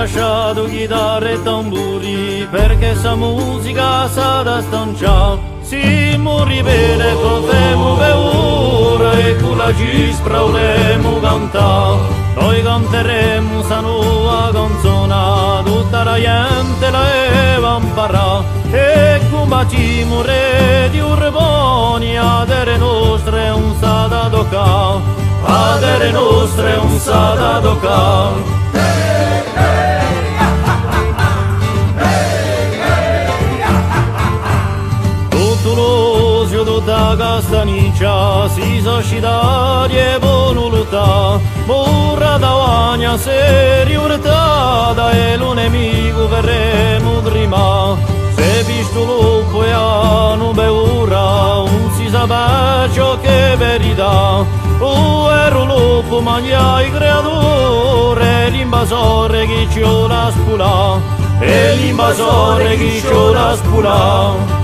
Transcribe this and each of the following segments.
lasciato chitarre e tamburi perché sa musica sa da stonciare. Si morri bene cofemo beura e con la cispra volemo cantare. Noi canteremo sta nuova canzone, tutta la gente la va imparare. E come ci muore di urboni, a dere nostre un sa da toccare, a dere nostre un sa da toccare. Tutta castaniccia si soscitati e voluta, burra da vagna se riurtata e lo nemico verremo prima. Se visto lupo e hanno beura, non si sa ciò che è verità. O ero lupo mangia i creature, l'invasore che ci ho la spula, e l'invasore che ci ho la spula.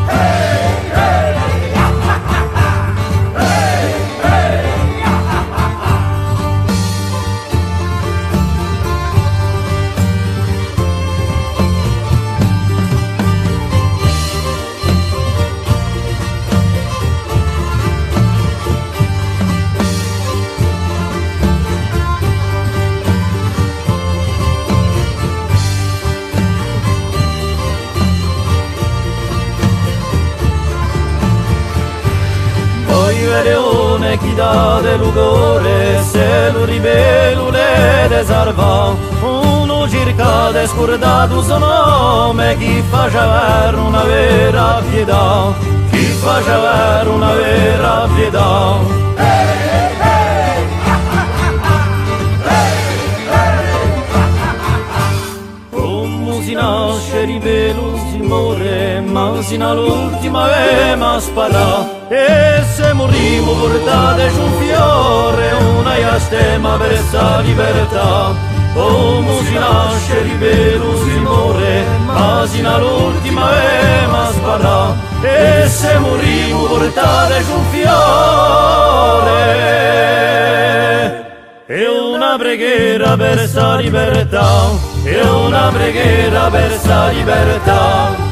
Leone chi dà del lugore, se lo ribello le salva. Uno cerca di scordare il suo nome, chi faceva una vera pietà, chi faceva una vera pietà. Si nasce ribello si muore, ma sino all'ultima ma spara. E se morimo portate su un fiore, una iastema per sta libertà. Come si nasce ribello si muore, ma sino all'ultima ma spara. E se morimo portate su un fiore, è una preghiera per sta libertà, è una preghiera per sta libertà.